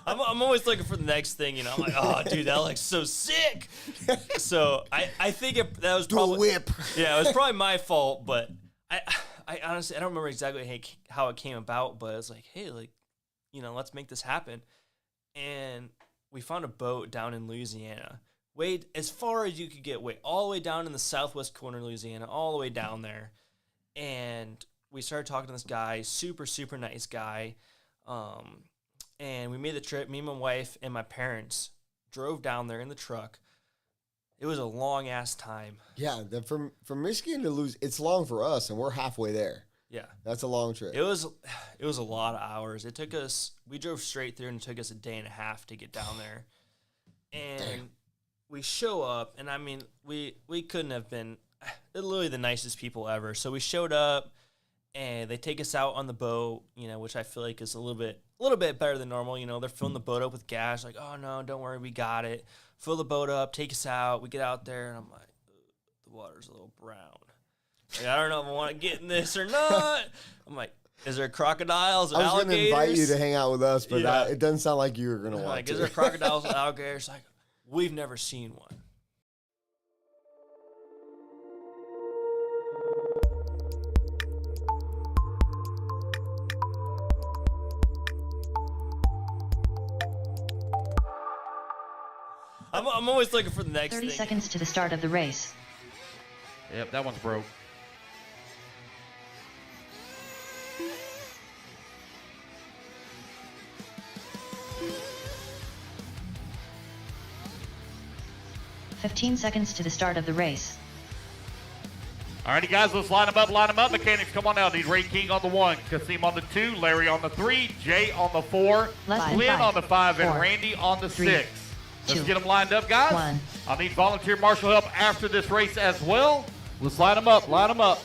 I'm always looking for the next thing, you know. I'm like, oh, dude, that looks so sick. So I think that was probably whip. Yeah, it was probably my fault, but I honestly I don't remember exactly how it came about, but it's like, hey, like, you know, let's make this happen. And we found a boat down in Louisiana, way as far as you could get, all the way down in the southwest corner of Louisiana, all the way down there. And we started talking to this guy, super, super nice guy. And we made the trip. Me and my wife and my parents drove down there in the truck. It was a long-ass time. Yeah, from Michigan to Louisiana, it's long for us, and we're halfway there. Yeah. That's a long trip. It was a lot of hours. It took us, we drove straight through, and it took us a day and a half to get down there. And we show up, and I mean, we couldn't have been literally the nicest people ever. So we showed up, and they take us out on the boat, you know, which I feel like is a little bit better than normal. You know, they're filling the boat up with gas, like, oh no, don't worry, we got it. Fill the boat up, take us out. We get out there, and I'm like, the water's a little brown. Like, I don't know if I want to get in this or not. I'm like, is there crocodiles and alligators? I was going to invite you to hang out with us, but it doesn't sound like you were going to want to. Is there crocodiles and alligators? Like, we've never seen one. I'm always looking for the next 30 thing. seconds to the start of the race. Yep, that one's broke. "15 seconds to the start of the race. Alrighty, guys, let's line them up. Mechanics, come on out. Need Ray King on the 1, Kasim on the 2, Larry on the 3, Jay on the 4, Glenn on the 5, and Randy on the 6. Let's get them lined up, guys. 1. I'll need volunteer marshal help after this race as well. Let's line them up. Come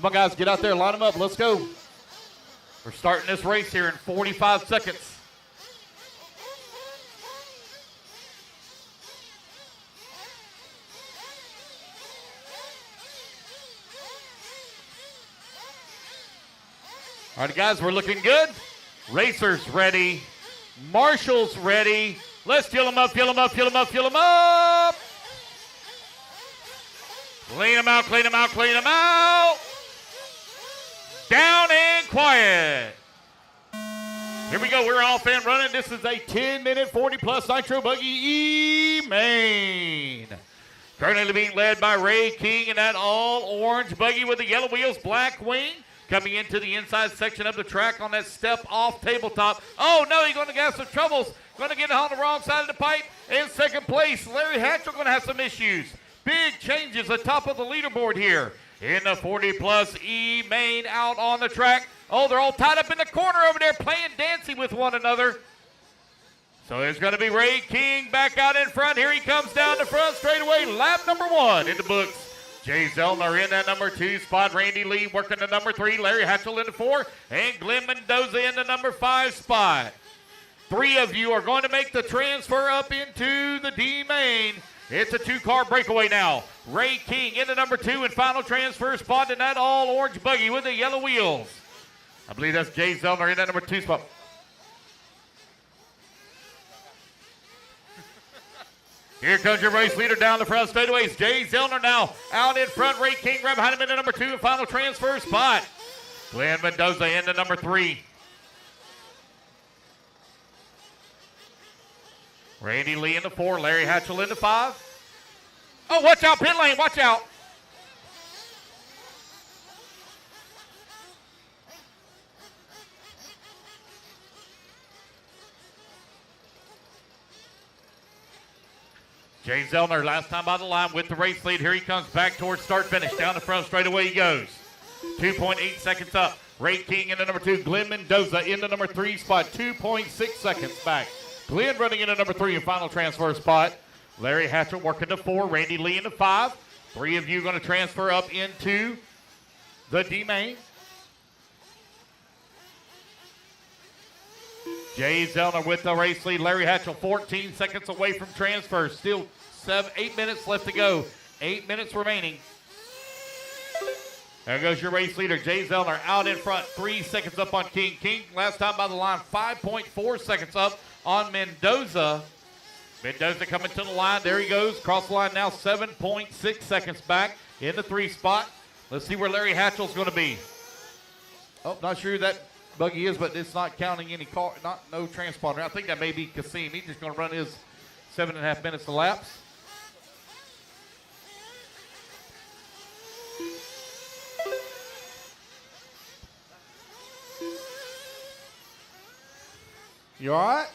on, guys, get out there, line them up. Let's go. We're starting this race here in 45 seconds. All right, guys, we're looking good. Racers ready. Marshals ready. Let's fill them up. Clean them out. Down and quiet. Here we go. We're off and running. This is a 10-minute, 40-plus Nitro Buggy E-main. Currently being led by Ray King in that all-orange buggy with the yellow wheels, black wing. Coming into the inside section of the track on that step-off tabletop. Oh, no, he's going to have some troubles. Going to get on the wrong side of the pipe. In second place, Larry Hatchell going to have some issues. Big changes atop of the leaderboard here. In the 40-plus E-main out on the track. Oh, they're all tied up in the corner over there playing dancing with one another. So there's going to be Ray King back out in front. Here he comes down the front straight away. Lap number 1 in the books. Jay Zellner in that number 2 spot. Randy Lee working the number 3. Larry Hatchell in the 4. And Glenn Mendoza in the number 5 spot. 3 of you are going to make the transfer up into the D-main. It's a 2-car breakaway now. Ray King in the number 2 and final transfer spot in that all-orange buggy with the yellow wheels. I believe that's Jay Zellner in that number 2 spot. Here comes your race leader down the front straightaways. Jay Zellner now out in front. Ray King right behind him in the number 2 and final transfer spot. Glenn Mendoza in the number 3. Randy Lee in the 4. Larry Hatchell in the 5. Oh, watch out, pit lane, watch out. Jay Zellner last time by the line with the race lead. Here he comes back towards start finish. Down the front straight away he goes. 2.8 seconds up. Ray King in the number 2. Glenn Mendoza in the number 3 spot. 2.6 seconds back. Glenn running in the number 3 and final transfer spot. Larry Hatchell working the 4. Randy Lee in the 5. 3 of you going to transfer up into the D-main. Jay Zellner with the race lead. Larry Hatchell 14 seconds away from transfer. Still 8 minutes left to go. 8 minutes remaining. There goes your race leader, Jay Zellner, out in front, 3 seconds up on King. King, last time by the line, 5.4 seconds up on Mendoza. Mendoza coming to the line. There he goes. Cross the line now, 7.6 seconds back in the 3 spot. Let's see where Larry Hatchell's going to be. Oh, not sure who that buggy is, but it's not counting any car, no transponder. I think that may be Kasim. He's just going to run his 7.5 minutes elapsed. You all right?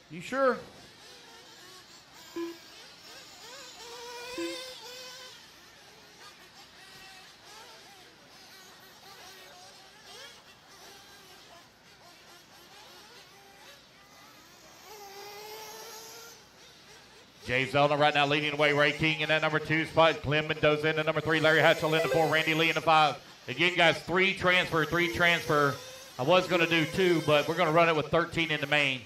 You sure? Jay Zellner right now leading away. Ray King in that number 2 spot. Clem Mendoza in the number 3. Larry Hatchell in the 4. Randy Lee in the 5. Again, guys, 3 transfer. I was going to do 2, but we're going to run it with 13 in the main.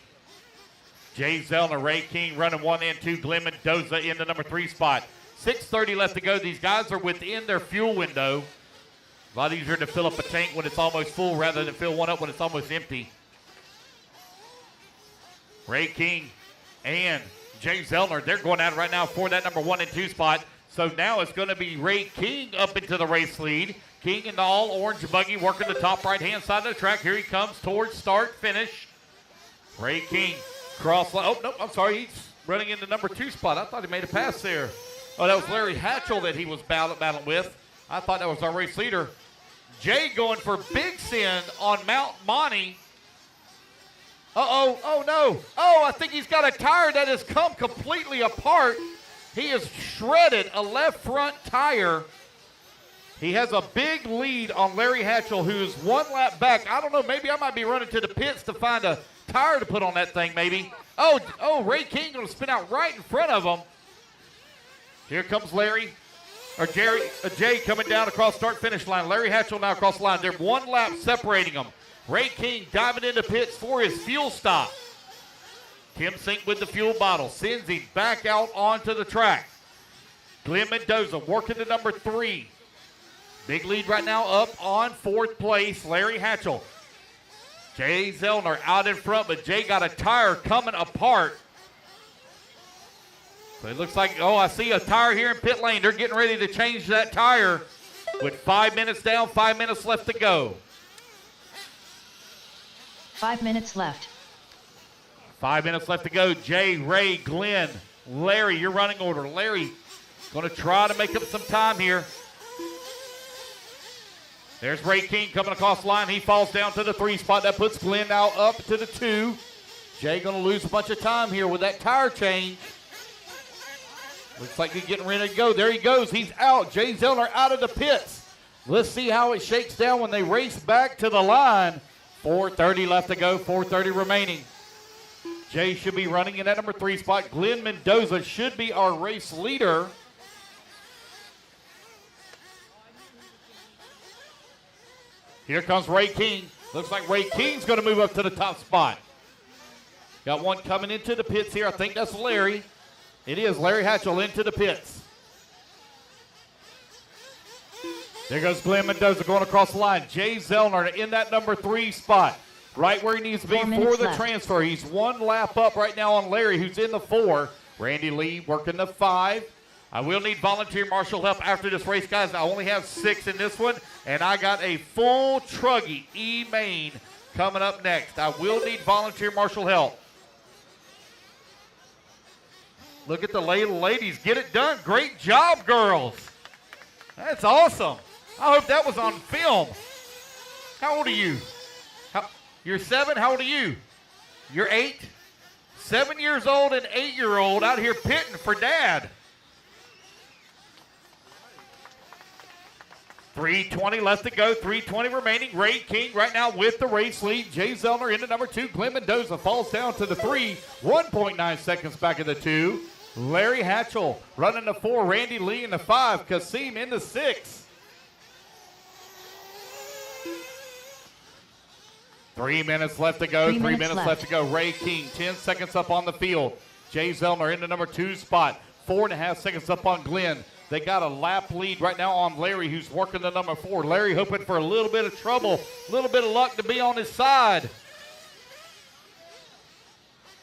Jay Zellner, Ray King running 1 and 2. Glenn Mendoza in the number 3 spot. 6:30 left to go. These guys are within their fuel window. A lot easier to fill up a tank when it's almost full rather than fill one up when it's almost empty. Ray King and Jay Zellner, they're going out right now for that number 1 and 2 spot. So now it's going to be Ray King up into the race lead. King in the all-orange buggy working the top right-hand side of the track. Here he comes towards start-finish. Ray King cross line. Oh, no, I'm sorry. He's running in the number 2 spot. I thought he made a pass there. Oh, that was Larry Hatchell that he was battling with. I thought that was our race leader. Jay going for Big Sin on Mount Monty. Uh-oh. Oh, no. Oh, I think he's got a tire that has come completely apart. He has shredded a left front tire. He has a big lead on Larry Hatchell, who's 1 lap back. I don't know. Maybe I might be running to the pits to find a tire to put on that thing, maybe. Oh, Ray King going to spin out right in front of him. Here comes Jay coming down across start-finish line. Larry Hatchell now across the line. They're 1 lap separating them. Ray King diving into pits for his fuel stop. Tim Sink with the fuel bottle. Sends him back out onto the track. Glenn Mendoza working the number 3. Big lead right now up on 4th place, Larry Hatchell. Jay Zellner out in front, but Jay got a tire coming apart. So it looks like, I see a tire here in pit lane. They're getting ready to change that tire with 5 minutes down, 5 minutes left to go. 5 minutes left. 5 minutes left to go. Jay, Ray, Glenn, Larry, your running order. Larry going to try to make up some time here. There's Ray King coming across the line. He falls down to the 3 spot. That puts Glenn now up to the 2. Jay going to lose a bunch of time here with that tire change. Looks like he's getting ready to go. There he goes. He's out. Jay Zellner out of the pits. Let's see how it shakes down when they race back to the line. 4:30 left to go. 4:30 remaining. Jay should be running in that number 3 spot. Glenn Mendoza should be our race leader. Here comes Ray King. Looks like Ray King's going to move up to the top spot. Got one coming into the pits here. I think that's Larry. It is Larry Hatchell into the pits. There goes Glenn Mendoza going across the line. Jay Zellner in that number 3 spot. Right where he needs to be for the transfer. He's 1 lap up right now on Larry, who's in the 4. Randy Lee working the 5. I will need volunteer marshal help after this race, guys. I only have 6 in this one, and I got a full E-truggy E-main coming up next. I will need volunteer marshal help. Look at the ladies. Get it done. Great job, girls. That's awesome. I hope that was on film. How old are you? You're 7? How old are you? You're 8? 7 years old and 8-year-old out here pitting for Dad. 3:20 left to go. 3:20 remaining. Ray King right now with the race lead. Jay Zellner into number 2. Glenn Mendoza falls down to the 3. 1.9 seconds back of the 2. Larry Hatchell running the 4. Randy Lee in the 5. Kasim in the 6. 3 minutes left to go. 3 minutes left to go. Ray King 10 seconds up on the field. Jay Zellner in the number 2 spot. 4.5 seconds up on Glenn. They got a lap lead right now on Larry, who's working the number 4. Larry hoping for a little bit of trouble, a little bit of luck to be on his side.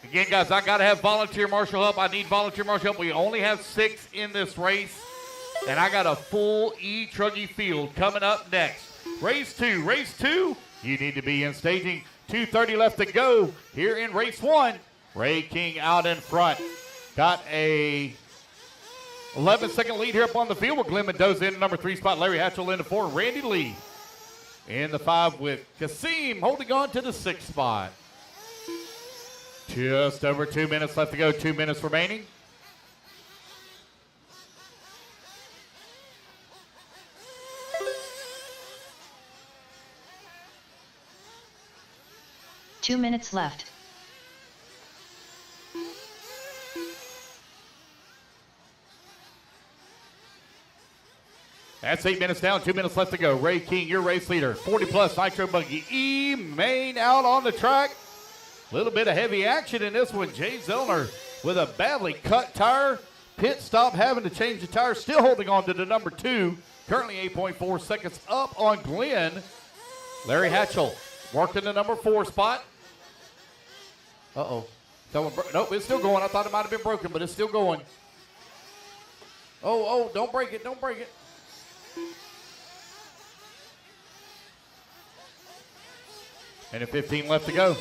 Again, guys, I got to have volunteer marshal help. I need volunteer marshal help. We only have 6 in this race, and I got a full E-truggy field coming up next. Race 2. Race 2, you need to be in staging. 2:30 left to go here in race 1. Ray King out in front. Got a 11-second lead here up on the field with Glenn Mendoza in the number 3 spot. Larry Hatchell in the 4. Randy Lee in the 5 with Kasim holding on to the 6th spot. Just over 2 minutes left to go. 2 minutes remaining. Two minutes left. That's 8 minutes down, 2 minutes left to go. Ray King, your race leader. 40-plus Nitro buggy E-main out on the track. A little bit of heavy action in this one. Jay Zellner with a badly cut tire. Pit stop, having to change the tire. Still holding on to the number 2. Currently 8.4 seconds up on Glenn. Larry Hatchell working the number 4 spot. Uh-oh. Nope, it's still going. I thought it might have been broken, but it's still going. Oh, don't break it. Don't break it. And a 15 left to go.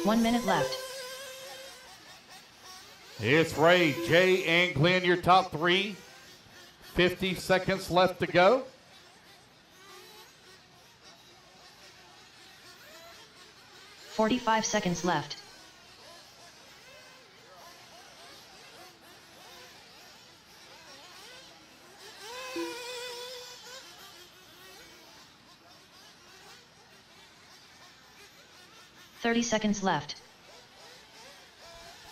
One minute left. It's Ray, Jay, and Glenn, your top 3. 50 seconds left to go. $45 seconds left. $30 seconds left.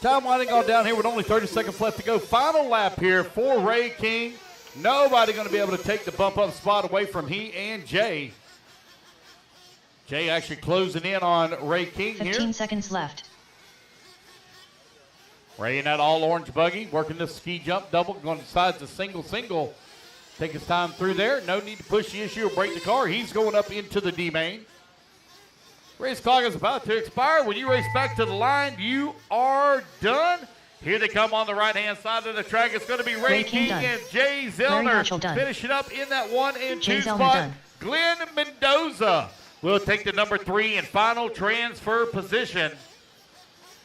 Time winding on down here with only 30 seconds left to go. Final lap here for Ray King. Nobody going to be able to take the bump up spot away from he and Jay. Jay actually closing in on Ray King 15 here. seconds left. Ray in that all-orange buggy, working the ski jump double, going to sides the single. Take his time through there. No need to push the issue or break the car. He's going up into the D-main. Race clock is about to expire. When you race back to the line, you are done. Here they come on the right-hand side of the track. It's going to be Ray King and Jay Zellner finishing up in that 1 and 2 spot. Glenn Mendoza will take the number 3 and final transfer position.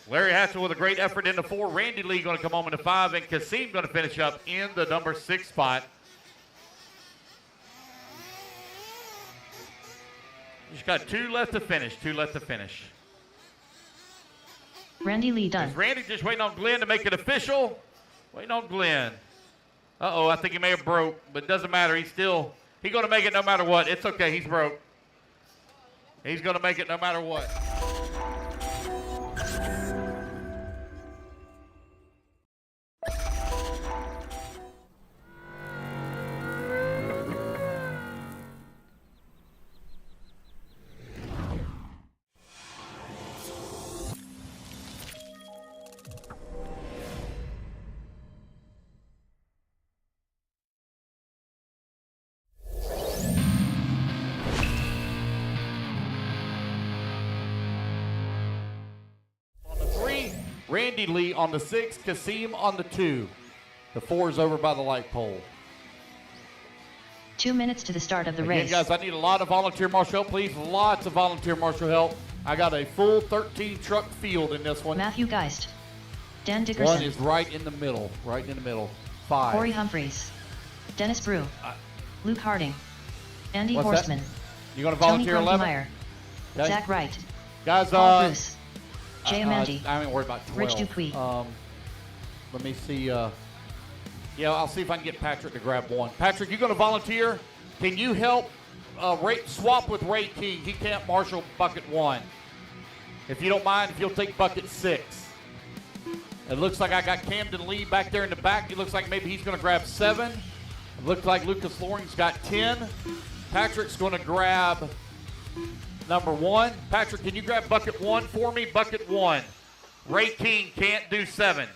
Larry Hatchell with a great effort in the 4. Randy Lee going to come home in the 5, and Kasim going to finish up in the number 6 spot. Just got 2 left to finish. 2 left to finish. Randy Lee done. Is Randy just waiting on Glenn to make it official? Waiting on Glenn. Uh-oh, I think he may have broke, but it doesn't matter. He's going to make it no matter what. It's okay. He's broke. He's going to make it no matter what. Randy Lee on the 6, Kasim on the 2. The 4 is over by the light pole. 2 minutes to the start of the Again, race. guys, I need a lot of volunteer marshal help, please. Lots of volunteer marshal help. I got a full 13 truck field in this one. Matthew Geist. Dan Dickerson. 1 is right in the middle. 5. Corey Humphreys. Dennis Brew. Luke Harding. Andy What's Horstman. that? You going to volunteer Tony 11? Meyer. Okay. Zach Wright. Guys, Paul Bruce. Jay Amandi. I ain't worried about 12. Rich Dupuis. Let me see. Yeah, I'll see if I can get Patrick to grab 1. Patrick, you going to volunteer? Can you help swap with Ray King? He can't marshal bucket 1. If you don't mind, if you'll take bucket 6. It looks like I got Camden Lee back there in the back. It looks like maybe he's going to grab 7. Looks like Lucas Loring's got 10. Patrick's going to grab number 1. Patrick, can you grab bucket 1 for me? Bucket 1. Ray King can't do 7.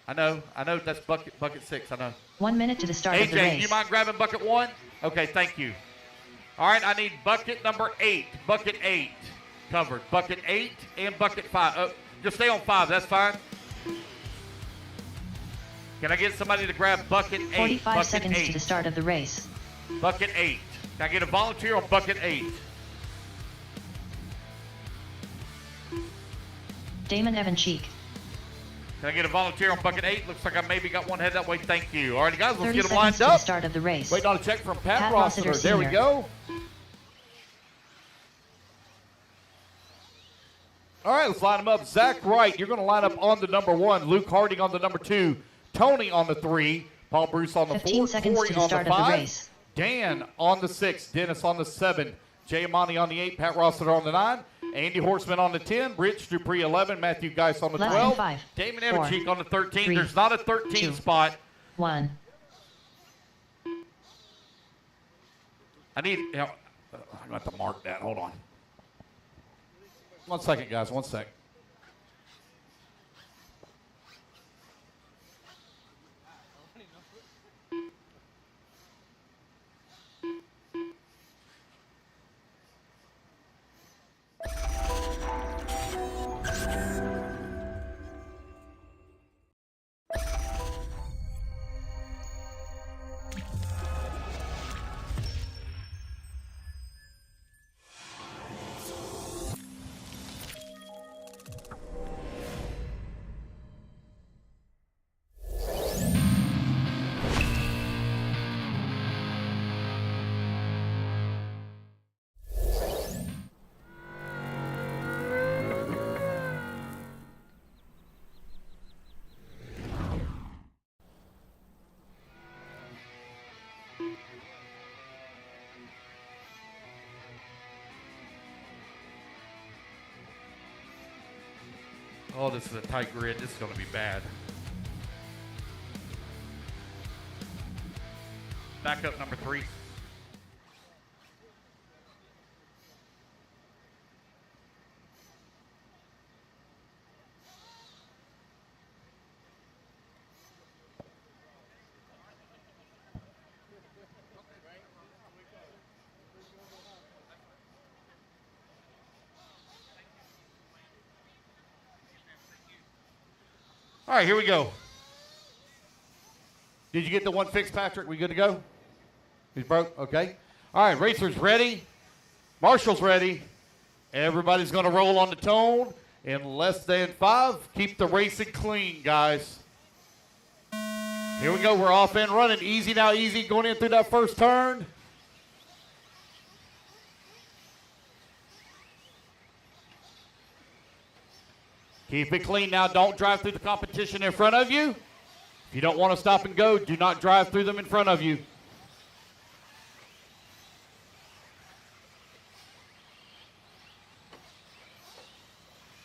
I know that's bucket 6, I know. 1 minute to the start of the race. AJ, you mind grabbing bucket 1? Okay, thank you. All right, I need bucket number 8. Bucket 8 covered. Bucket 8 and bucket 5. Just stay on 5, that's fine. Can I get somebody to grab bucket 8? 45 bucket seconds 8. to the start of the race. Bucket 8. Can I get a volunteer on bucket 8? Damon Evan Cheek. Can I get a volunteer on bucket 8? Looks like I maybe got one head that way. Thank you. All right, guys, let's 30 get them seconds lined to the up. start of the race. Waiting on a check from Pat Pat Rossiter. Rossiter There we Sr. go. All right, let's line them up. Zach Wright, you're going to line up on the number 1. Luke Harding on the number 2. Tony on the 3. Paul Bruce on the 4. 15 seconds Corey to the on start the of the 5. race. Dan on the 6. Dennis on the 7. Jay Amani on the 8. Pat Rossiter on the 9. Andy Horseman on the 10. Rich Dupree 11. Matthew Geis on the Less 12. than 5, Damon 4, Evancheek on the 13. 3, There's not a 13 2, spot. 1. I need, I'm going to have to mark that. Hold on. 1 second, guys. 1 sec. Oh, this is a tight grid. This is going to be bad. Back up number 3. All right, here we go. Did you get the one fixed, Patrick? We good to go? He's broke? Okay. All right, racers ready. Marshall's ready. Everybody's going to roll on the tone in less than 5. Keep the racing clean, guys. Here we go. We're off and running. Easy now, easy. Going in through that first turn. Keep it clean now. Don't drive through the competition in front of you. If you don't want to stop and go, do not drive through them in front of you.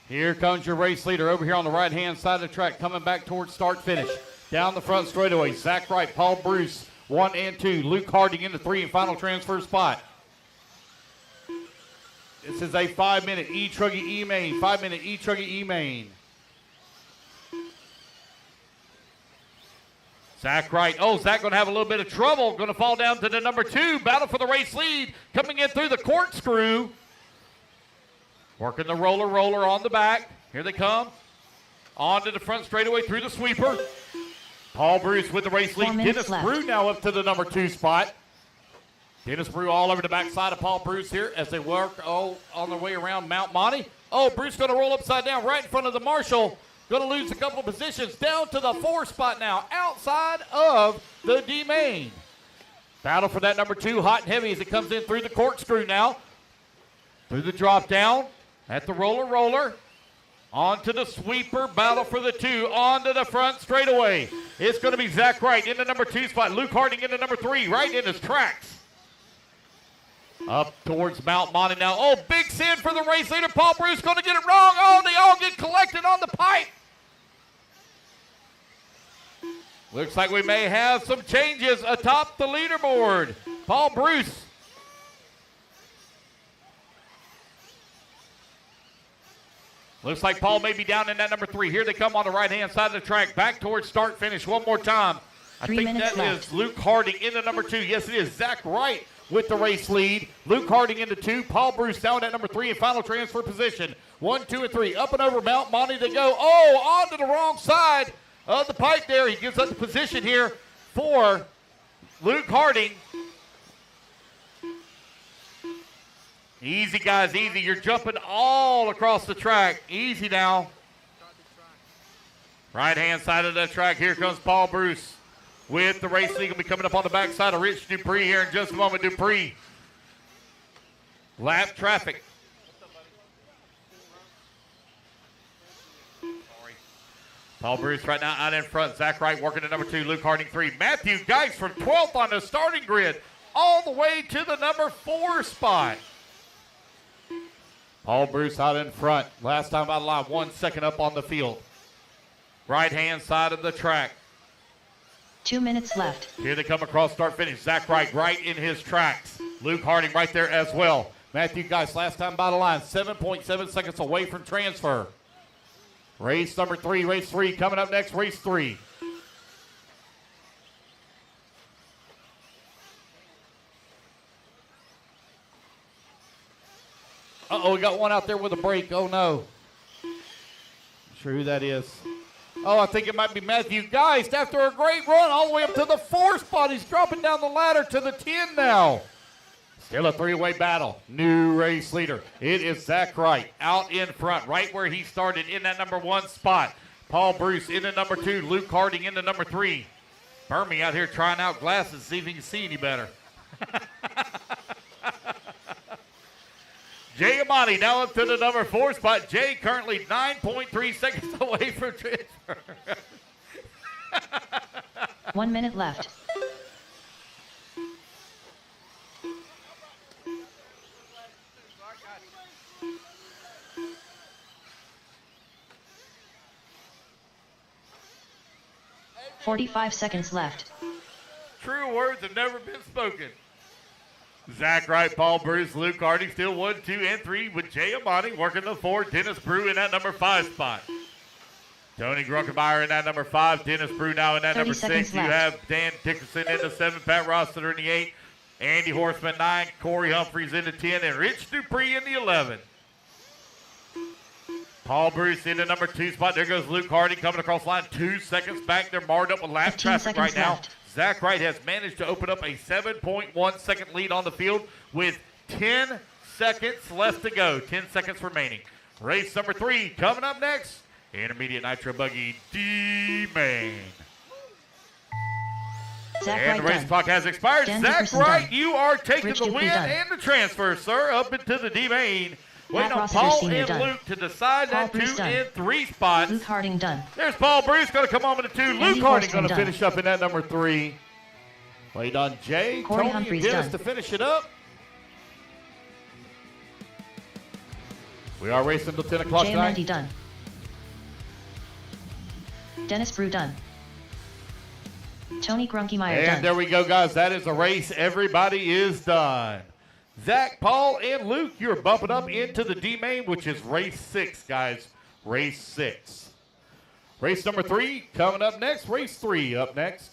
Here comes your race leader over here on the right-hand side of the track, coming back towards start-finish. Down the front straightaway, Zach Wright, Paul Bruce, 1 and 2. Luke Harding into 3 and final transfer spot. This is a 5-minute E-truggy E-main. 5-minute E-truggy E-main. Zach Wright. Oh, Zach going to have a little bit of trouble. Going to fall down to the number 2. Battle for the race lead. Coming in through the corkscrew. Working the roller on the back. Here they come. On to the front straightaway through the sweeper. Paul Bruce with the race lead. Dennis Brew now up to the number 2 spot. Dennis Brew all over the backside of Paul Bruce here as they work on their way around Mount Monty. Oh, Bruce going to roll upside down right in front of the Marshall. Going to lose a couple of positions down to the 4 spot now outside of the D main. Battle for that number 2, hot and heavy as it comes in through the corkscrew now. Through the drop down at the roller. Onto the sweeper, battle for the 2, onto the front straightaway. It's going to be Zach Wright in the number 2 spot. Luke Harding in the number 3, right in his tracks. Up towards Mount Monty now. Oh, big sin for the race leader. Paul Bruce going to get it wrong. Oh, they all get collected on the pipe. Looks like we may have some changes atop the leaderboard. Paul Bruce. Looks like Paul may be down in that number 3. Here they come on the right-hand side of the track. Back towards start finish one more time. I think that is Luke Harding in the number 2. Yes, it is. Zach Wright with the race lead. Luke Harding into 2. Paul Bruce down at number 3 in final transfer position. 1, 2, and 3. Up and over Mount Monty to go. Oh, onto the wrong side of the pipe there. He gives up the position here for Luke Harding. Easy, guys, easy. You're jumping all across the track. Easy now. Right-hand side of the track. Here comes Paul Bruce with the race league. Will be coming up on the backside of Rich Dupree here in just a moment. Dupree. Lap traffic. Paul Bruce right now out in front. Zach Wright working at number 2. Luke Harding 3. Matthew Geis from 12th on the starting grid all the way to the number 4 spot. Paul Bruce out in front. Last time out of line, 1 second up on the field. Right-hand side of the track. 2 minutes left. Here they come across start finish. Zach Wright right in his tracks. Luke Harding right there as well. Matthew Geis last time by the line, 7.7 seconds away from transfer. Race number 3, race 3 coming up next, race 3. Uh-oh, we got one out there with a break. Oh, no. Not sure who that is. Oh, I think it might be Matthew Geist after a great run all the way up to the 4 spot. He's dropping down the ladder to the 10 now. Still a 3-way battle. New race leader. It is Zach Wright out in front, right where he started in that number 1 spot. Paul Bruce in the number 2. Luke Harding in the number 3. Burmy out here trying out glasses, see if he can see any better. Jay Amati now up to the number 4 spot. Jay currently 9.3 seconds away from transfer. 1 minute left. "45 seconds left. True words have never been spoken. Zach Wright, Paul Bruce, Luke Harding still 1, 2, and 3 with Jay Amati working the 4. Dennis Brew in that number 5 spot. Tony Grunkemeyer in that number 5. Dennis Brew now in that number 6. You have Dan Dickerson in the 7. Pat Rossiter in the 8. Andy Horseman 9. Corey Humphreys in the 10. And Rich Dupree in the 11. Paul Bruce in the number 2 spot. There goes Luke Harding coming across the line. 2 seconds back. They're marred up with lap traffic right now. Left. Zach Wright has managed to open up a 7.1 second lead on the field with 10 seconds left to go. 10 seconds remaining. Race number 3 coming up next. Intermediate Nitro Buggy E-main. And the race clock has expired. Zach Wright, you are taking the win and the transfer, sir, up into the D-main. Waiting on Paul and Luke to decide that 2 and 3 spots. Luke Harding done. There's Paul Bruce going to come on with the 2. Luke Harding going to finish up in that number 3. Wait on Jay, Tony, and Dennis to finish it up. We are racing until 10 o'clock tonight. Jay Mandy done. Dennis Brew done. Tony Grunkemeyer done. And there we go, guys. That is a race. Everybody is done. Zach, Paul, and Luke, you're bumping up into the D-main, which is race 6, guys. Race 6. Race number 3 coming up next. Race 3 up next.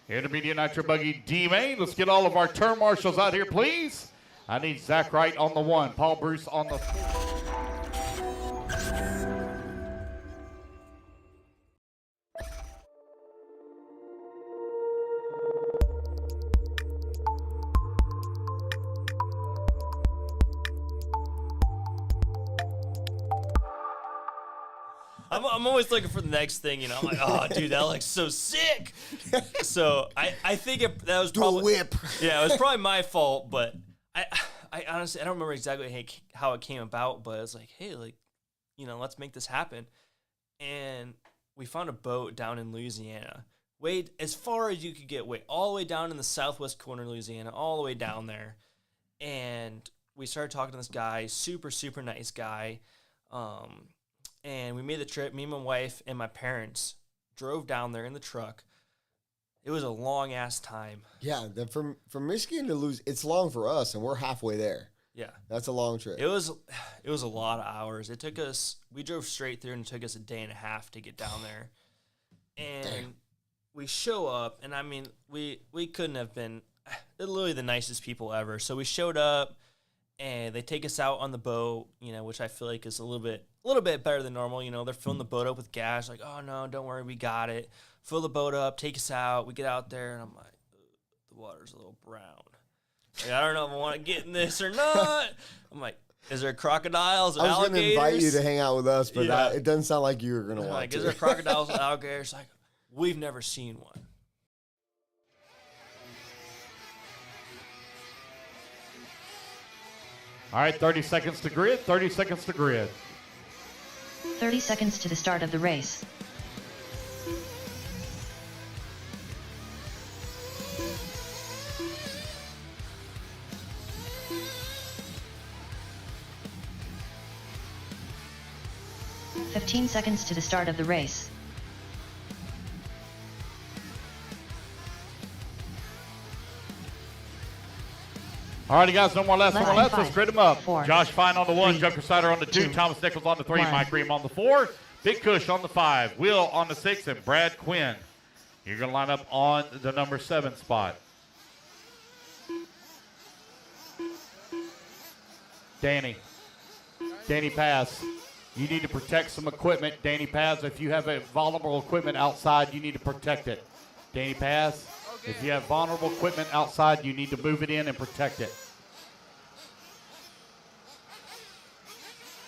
Intermediate Nitro Buggy D-main. Let's get all of our turn marshals out here, please. I need Zach Wright on the 1, Paul Bruce on the 4. I'm always looking for the next thing, you know. I'm like, oh, dude, that looks so sick. So I think that was probably whip. Yeah, it was probably my fault, but I honestly I don't remember exactly how it came about, but it was like, hey, like, you know, let's make this happen. And we found a boat down in Louisiana, way as far as you could get, all the way down in the southwest corner of Louisiana, all the way down there. And we started talking to this guy, super nice guy. And we made the trip. Me and my wife and my parents drove down there in the truck. It was a long ass time. Yeah, from Michigan to lose, it's long for us, and we're halfway there. Yeah, that's a long trip. It was a lot of hours. It took us. We drove straight through, and it took us a day and a half to get down there. And we show up, and I mean, we couldn't have been literally the nicest people ever. So we showed up, and they take us out on the boat, which I feel like is a little bit better than normal. They're filling the boat up with gas, like, oh no, don't worry, we got it. Fill the boat up, take us out. We get out there, and I'm like, the water's a little brown. Like, I don't know if I want to get in this or not. I'm like, is there crocodiles and alligators? I was going to invite you to hang out with us, but it doesn't sound like you were going to want like, to. Is there crocodiles and alligators? Like, we've never seen one. All right, 30 seconds to grid, 30 seconds to grid. 30 seconds to the start of the race. "15 seconds to the start of the race. All righty, guys, no more left. Five, Let's grid them up. 4, Josh Fine on the 1, 3, Joker Snyder on the 2, 2, Thomas Nichols on the 3, 1. Mike Ream on the 4, Big Cush on the 5, Will on the 6, and Brad Quinn. You're going to line up on the number 7 spot. Danny Paz, you need to protect some equipment. Danny Paz, if you have a vulnerable equipment outside, you need to protect it. Danny Paz, if you have vulnerable equipment outside, you need to move it in and protect it.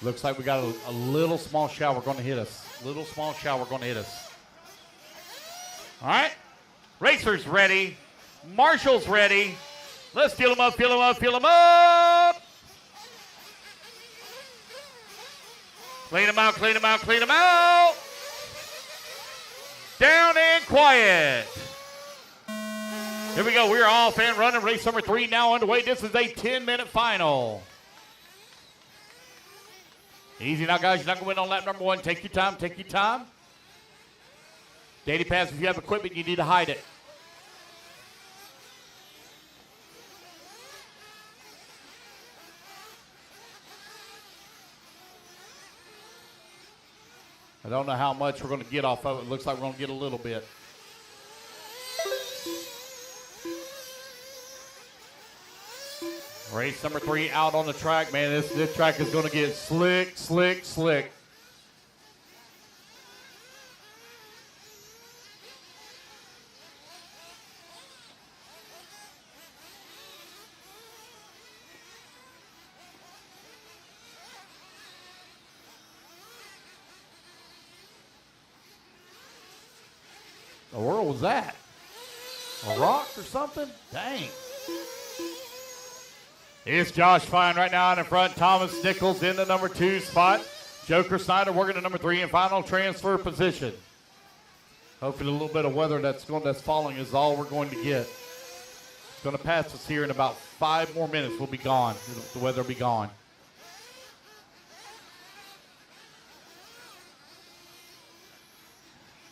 Looks like we got a little small shower going to hit us. Little small shower going to hit us. All right. Racers ready. Marshall's ready. Let's fill them up, fill them up, fill them up. Clean them out, clean them out, clean them out. Down and quiet. Here we go. We're off and running. Race number 3 now underway. This is a 10-minute final. Easy now, guys. You're not going to win on lap number 1. Take your time. Take your time. Danny Paz, if you have equipment, you need to hide it. I don't know how much we're going to get off of it. Looks like we're going to get a little bit. Race number 3 out on the track, man. This track is going to get slick, slick, slick. The world was that? A rock or something? Dang. It's Josh Fine right now in front. Thomas Nichols in the number 2 spot. Joker Snyder working the number 3 in final transfer position. Hopefully a little bit of weather that's falling is all we're going to get. It's going to pass us here in about 5 more minutes. We'll be gone. The weather will be gone.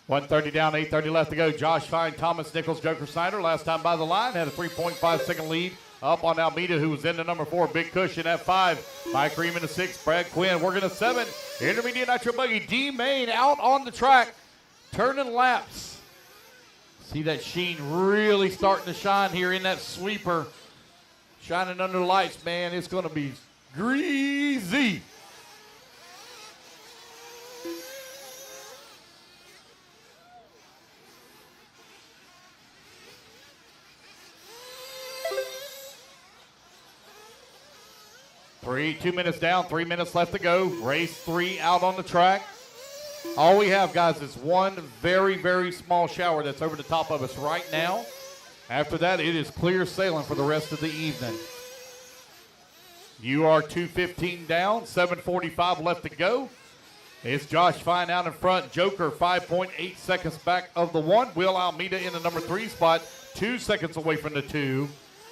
$130 down, $830 left to go. Josh Fine, Thomas Nichols, Joker Snyder. Last time by the line, had a 3.5 second lead up on Almeida, who was in the number 4. Big Cushion at 5. Mike Ream in the 6. Brad Quinn working a 7. Intermediate Nitro Buggy. E-main out on the track, turning laps. See that sheen really starting to shine here in that sweeper. Shining under the lights, man. It's going to be greasy. Two minutes down, 3 minutes left to go. Race 3 out on the track. All we have, guys, is one very, very small shower that's over the top of us right now. After that, it is clear sailing for the rest of the evening. You are 2:15 down, 7:45 left to go. It's Josh Fine out in front. Joker 5.8 seconds back of the 1. Will Almeida in the number 3 spot, 2 seconds away from the 2.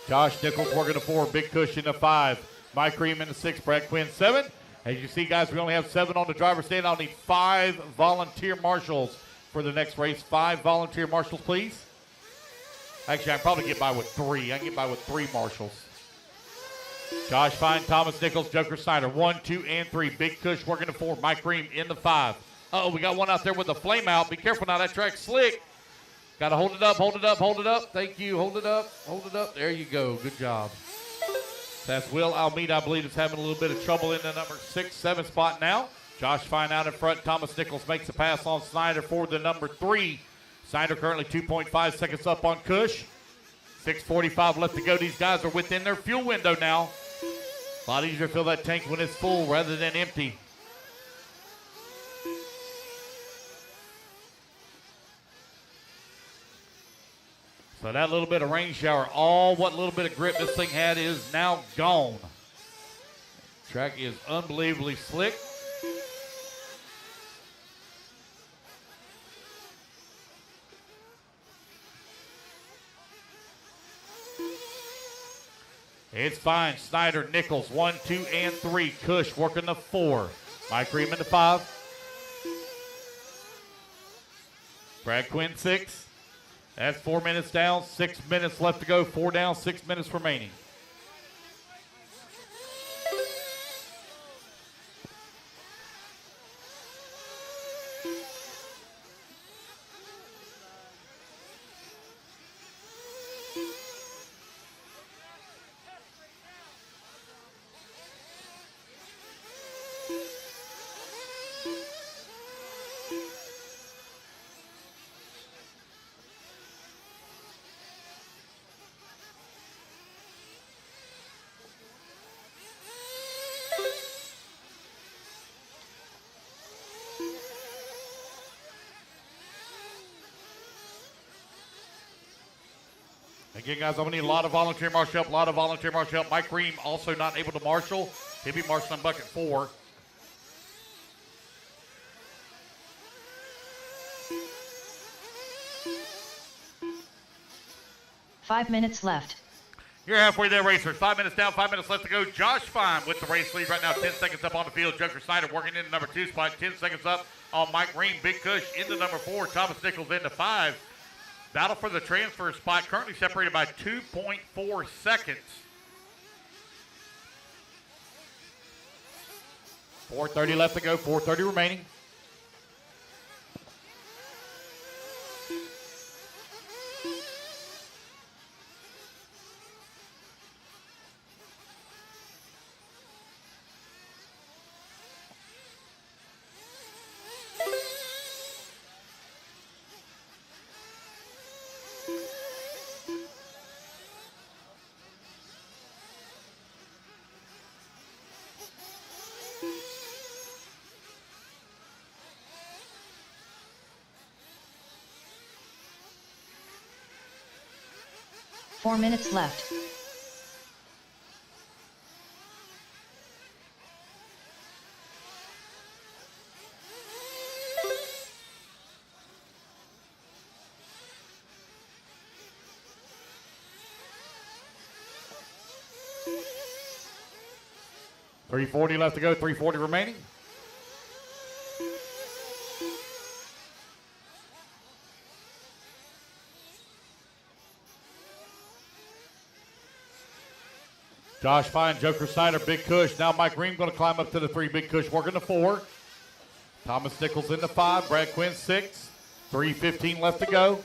Josh Nichols working the 4. Big Cushion the 5. Mike Ream in the 6, Brad Quinn 7. As you see, guys, we only have 7 on the driver's stand. I'll need 5 volunteer marshals for the next race. 5 volunteer marshals, please. Actually, I can probably get by with 3. I can get by with 3 marshals. Josh Fine, Thomas Nichols, Joker Snyder. 1, 2, and 3. Big Kush working the 4. Mike Ream in the 5. Uh-oh, we got one out there with a flame out. Be careful now. That track's slick. Got to hold it up, hold it up, hold it up. Thank you. Hold it up, hold it up. There you go. Good job. That's Will Almeida, I believe, is having a little bit of trouble in the number 6, 7 spot now. Josh Fine out in front. Thomas Nichols makes a pass on Snyder for the number 3. Snyder currently 2.5 seconds up on Kush. 6:45 left to go. These guys are within their fuel window now. A lot easier to fill that tank when it's full rather than empty. So that little bit of rain shower, all what little bit of grip this thing had is now gone. Track is unbelievably slick. It's fine. Snyder, Nichols, 1, 2, and 3. Kush working the 4. Mike Ream in the 5. Brad Quinn, 6. That's 4 minutes down, 6 minutes left to go. 4 down, 6 minutes remaining. Again, guys, I'm going to need a lot of volunteer marshal help, Mike Ream also not able to marshal. He'll be marshaling bucket 4. Five minutes left. You're halfway there, racers. 5 minutes down, 5 minutes left to go. Josh Fine with the race lead right now. 10 seconds up on the field. Joker Snyder working in the number 2 spot. 10 seconds up on Mike Ream. Big Kush in the number 4. Thomas Nichols into 5. Battle for the transfer spot currently separated by 2.4 seconds. 4:30 left to go, 4:30 remaining. Four minutes left. $340 left to go, $340 remaining. Josh Fine, Joker Snyder, Big Kush. Now Mike Ream going to climb up to the 3. Big Kush working the 4. Thomas Nichols in the 5. Brad Quinn 6. 3:15 left to go.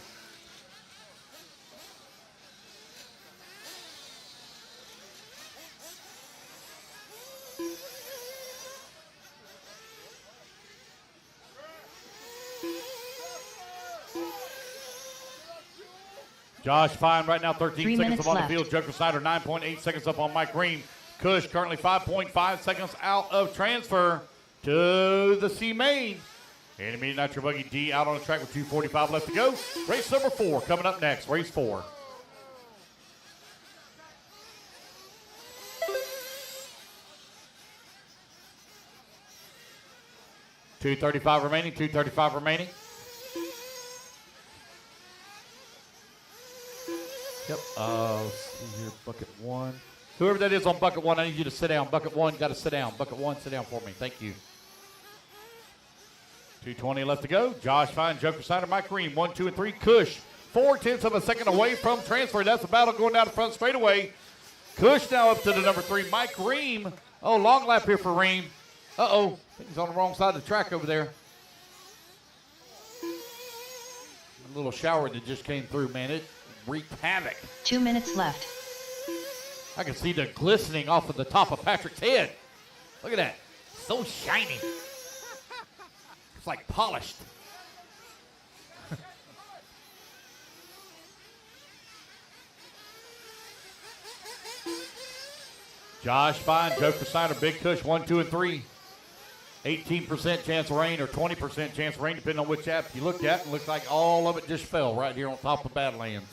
Josh Fine right now 13 seconds up on the field. Joker Snyder 9.8 seconds up on Mike Ream. Kush currently 5.5 seconds out of transfer to the E-main. Intermediate Nitro Buggy D out on the track with 2:45 left to go. Race number 4 coming up next. Race 4. $235 remaining. $235 remaining. Yep. Let's see here. Bucket 1. Whoever that is on bucket 1, I need you to sit down. Bucket 1, got to sit down. Bucket 1, sit down for me. Thank you. 2:20 left to go. Josh Fine, Joker Snyder, Mike Ream. 1, 2, and 3. Kush 4/10 of a second away from transfer. That's a battle going down the front straightaway. Cush now up to the number 3, Mike Ream. Oh, long lap here for Ream. Uh-oh, I think he's on the wrong side of the track over there. A little shower that just came through, man. It wreaked havoc. 2 minutes left. I can see the glistening off of the top of Patrick's head. Look at that. So shiny. It's like polished. Josh Fine, Joker Snyder, Big Kush, 1, 2, and 3. 18% chance of rain or 20% chance of rain, depending on which app you looked at. It looks like all of it just fell right here on top of Badlands.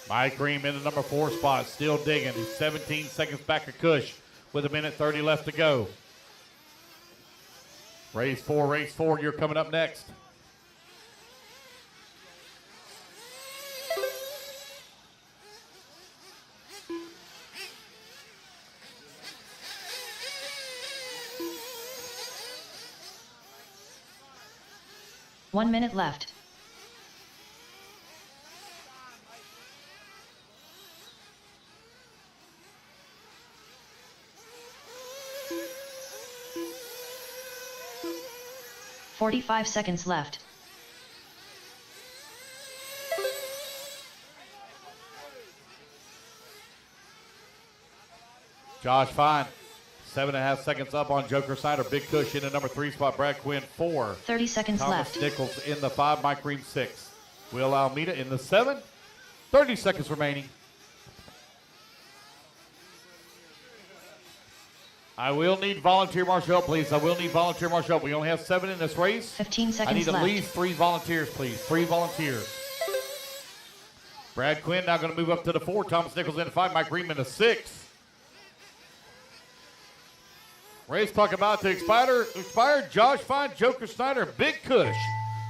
Mike Ream in the number 4 spot, still digging. He's 17 seconds back of Kush with 1:30 left to go. Race 4, you're coming up next. One minute left. "45 seconds left. Josh Fine, 7.5 seconds up on Joker Snyder. Big Kush in the number 3 spot. Brad Quinn, 4. 30 seconds Thomas left. Nichols in the 5. Mike Ream, 6. Will Almeida in the 7. 30 seconds remaining. I will need volunteer marshal help, please. I will need volunteer marshal help. We only have 7 in this race. 15 seconds I need at left. least 3 volunteers, please. 3 volunteers. Brad Quinn now going to move up to the 4. Thomas Nichols in the 5. Mike Ream in the 6. Race clock about to expire. Josh Fine, Joker Snyder, Big Kush.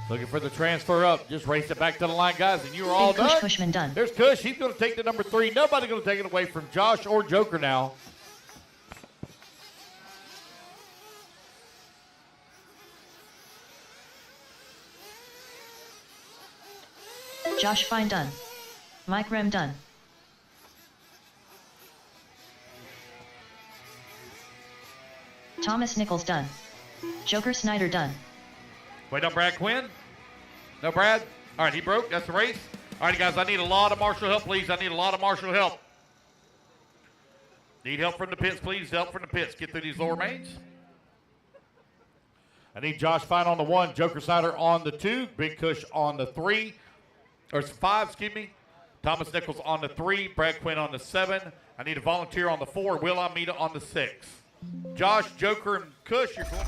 Looking for the transfer up. Just race it back to the line, guys, and you're all Big Kush done. Cushman done. There's Kush. He's going to take the number 3. Nobody's going to take it away from Josh or Joker now. Josh Fine done. Mike Rem done. Thomas Nichols done. Joker Snyder done. Wait on Brad Quinn. No, Brad. All right, he broke. That's the race. All right, guys, I need a lot of marshal help, please. I need a lot of marshal help. Need help from the pits, please. Help from the pits. Get through these lower mains. I need Josh Fine on the 1, Joker Snyder on the 2, Big Kush on the 3, or 5, excuse me. Thomas Nichols on the 3, Brad Quinn on the 7. I need a volunteer on the 4, Will Almeida on the 6. Josh, Joker, and Kush, you're going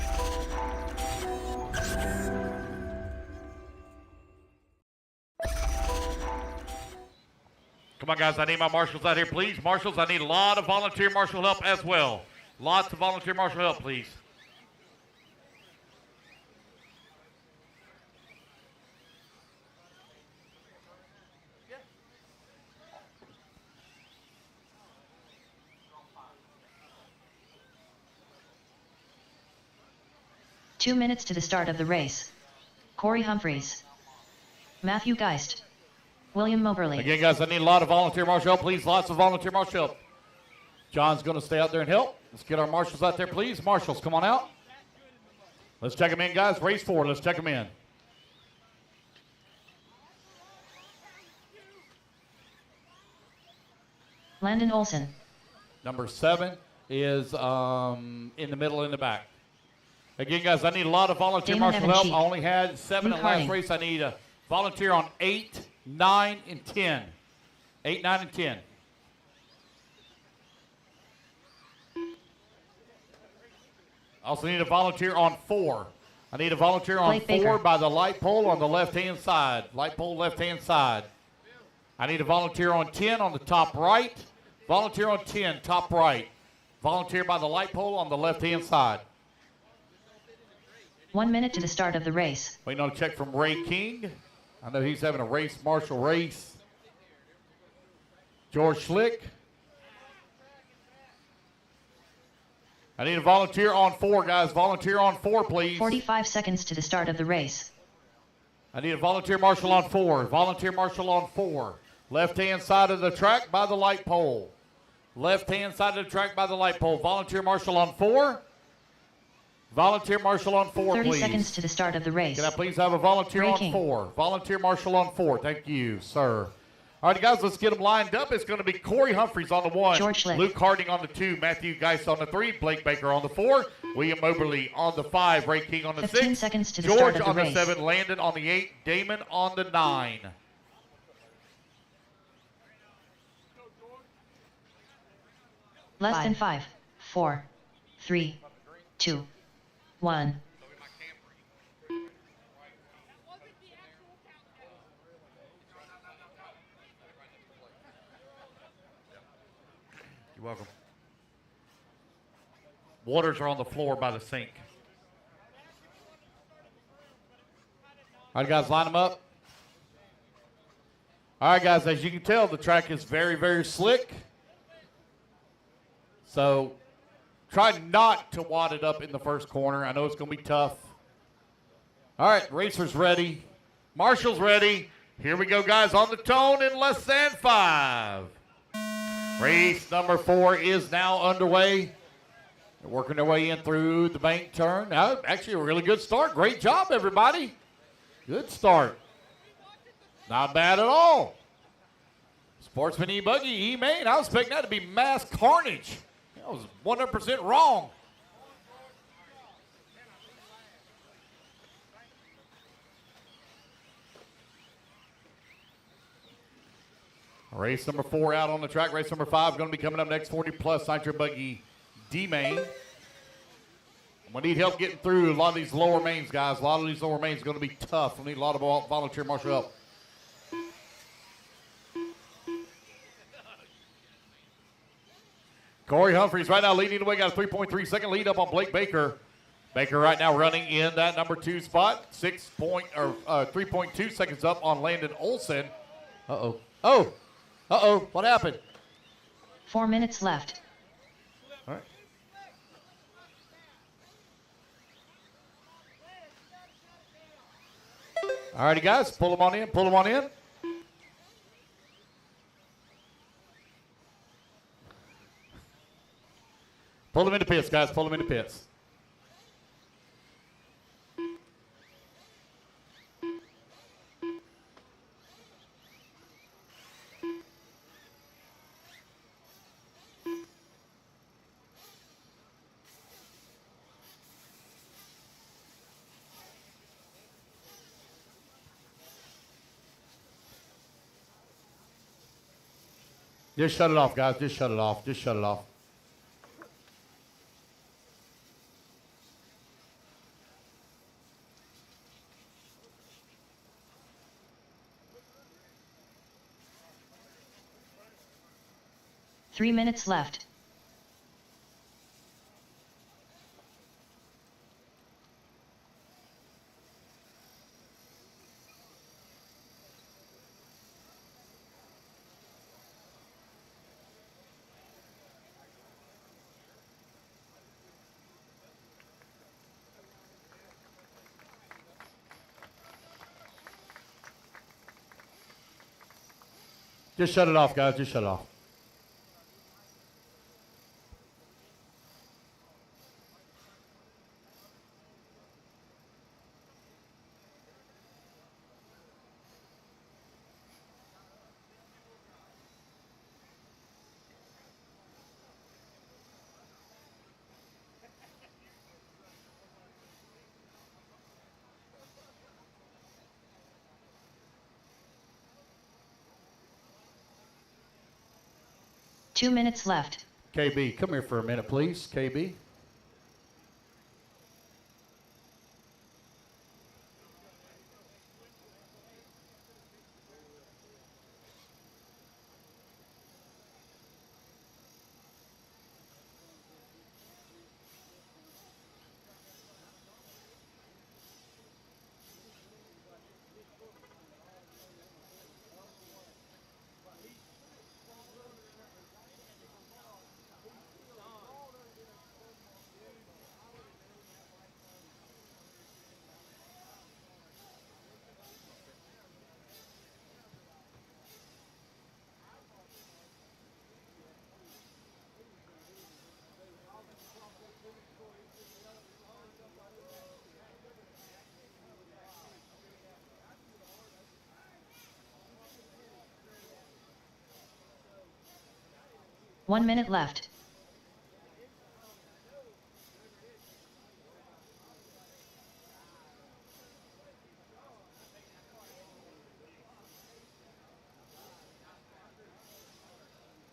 Come on, guys. I need my marshals out here, please. Marshals, I need a lot of volunteer marshal help as well. Lots of volunteer marshal help, please. Two minutes to the start of the race. Corey Humphreys. Matthew Geist. William Moberly. Again, guys, I need a lot of volunteer marshal help, please. Lots of volunteer marshal help. John's going to stay out there and help. Let's get our marshals out there, please. Marshals, come on out. Let's check them in, guys. Race 4. Let's check them in. Landon Olson. Number 7 is in the middle in the back. Again, guys, I need a lot of volunteer Damon marshal Evan help. Cheek. I only had 7 Luke in the last Harding. race. I need a volunteer on 8, 9, and 10. 8, 9, and 10. Also need a volunteer on 4. I need a volunteer on Blake 4 Baker. by the light pole on the left-hand side. Light pole left-hand side. I need a volunteer on 10 on the top right. Volunteer on 10, top right. Volunteer by the light pole on the left-hand side. 1 minute to the start of the race. Waiting on a check from Ray King. I know he's having a race marshal race. George Schlick. I need a volunteer on 4, guys. Volunteer on 4, please. 45 seconds to the start of the race. I need a volunteer marshal on 4. Volunteer marshal on 4. Left-hand side of the track by the light pole. Left-hand side of the track by the light pole. Volunteer marshal on 4. Volunteer marshal on 4, 30 please. seconds to the start of the race. Can I please have a volunteer on 4? Volunteer marshal on 4. Thank you, sir. All right, guys, let's get them lined up. It's going to be Corey Humphreys on the 1, Luke Harding on the 2, Matthew Geist on the 3, Blake Baker on the 4, William Moberly on the 5, Ray King on the 6, seconds to the George start of the on the race. 7, Landon on the 8, Damon on the 9. Less than 5, 4, 3, 2, 1. You're welcome. Waters are on the floor by the sink. All right, guys, line them up. All right, guys, as you can tell, the track is very, very slick. So try not to wad it up in the first corner. I know it's going to be tough. All right, racers ready. Marshall's ready. Here we go, guys, on the tone in less than 5. Race number 4 is now underway. They're working their way in through the bank turn. Actually, a really good start. Great job, everybody. Good start. Not bad at all. Sportsman E-buggy E-main. I was expecting that to be mass carnage. I was 100% wrong. Race number 4 out on the track. Race number 5 going to be coming up next. 40 plus Nitro buggy D-main. We need help getting through a lot of these lower mains, guys. A lot of these lower mains are going to be tough. We need a lot of volunteer marshal help. Corey Humphreys right now leading the way. Got a 3.3 second lead up on Blake Baker. Baker right now running in that number 2 spot. 3.2 seconds up on Landon Olson. Uh-oh. Oh. Uh-oh. What happened? 4 minutes left. All right. All righty, guys. Pull them on in. Pull them on in. Pull them into pits, guys. Pull them into pits. Just shut it off, guys. Just shut it off. Just shut it off. Three minutes left. Just shut it off, guys. Just shut it off. Two minutes left. KB, come here for a minute, please. KB. 1 minute left.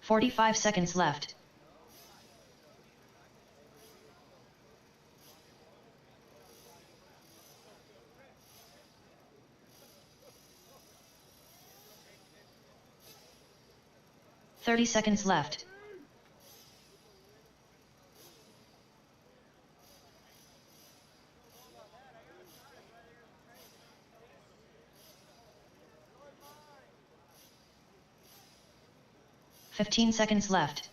"45 seconds left. "30 seconds left. "15 seconds left.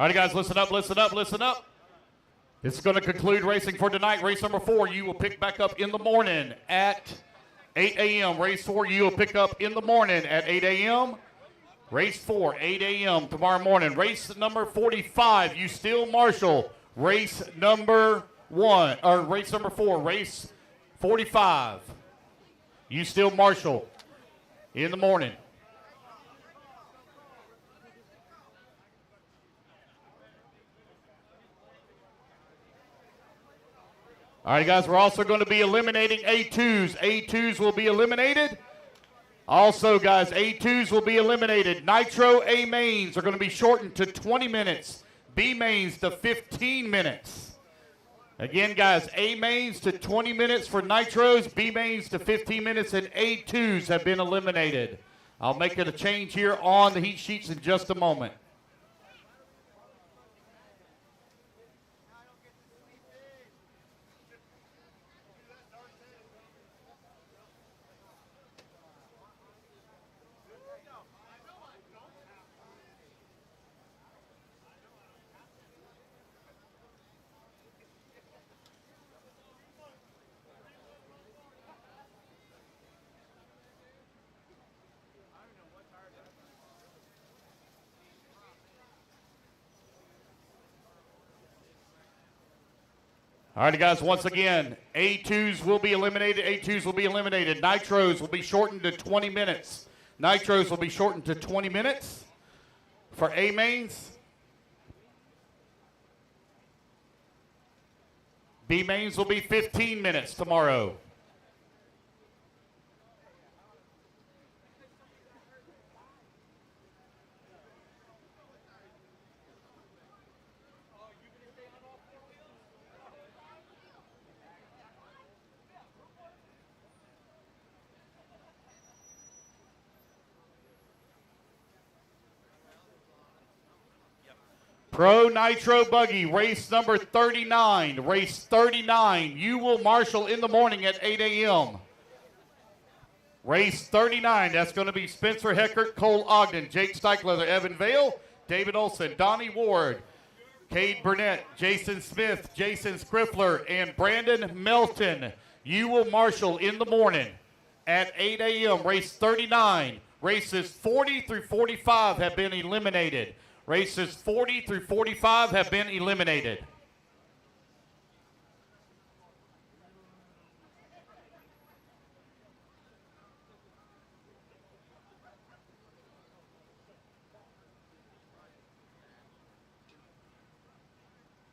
All right, guys, listen up, listen up, listen up. This is going to conclude racing for tonight. Race number 4, you will pick back up in the morning at 8 a.m. Race 4, you will pick up in the morning at 8 a.m. Race 4, 8 a.m. tomorrow morning. Race number 45, you still marshal. Race number 1, or race number 4, race 45. You still marshal in the morning. All right, guys, we're also going to be eliminating A2s. A2s will be eliminated. Also, guys, A2s will be eliminated. Nitro A-mains are going to be shortened to 20 minutes. B-mains to 15 minutes. Again, guys, A-mains to 20 minutes for Nitros, B-mains to 15 minutes, and A2s have been eliminated. I'll make it a change here on the heat sheets in just a moment. All right, guys, once again, A2s will be eliminated. A2s will be eliminated. Nitros will be shortened to 20 minutes. Nitros will be shortened to 20 minutes for A-mains. B-mains will be 15 minutes tomorrow. Pro Nitro Buggy, race number 39. Race 39, you will marshal in the morning at 8 a.m. Race 39, that's going to be Spencer Heckert, Cole Ogden, Jake Steichleather, Evan Vale, David Olson, Donnie Ward, Cade Burnett, Jason Smith, Jason Skriffler, and Brandon Melton. You will marshal in the morning at 8 a.m. Race 39. Races 40 through 45 have been eliminated. Races 40 through 45 have been eliminated.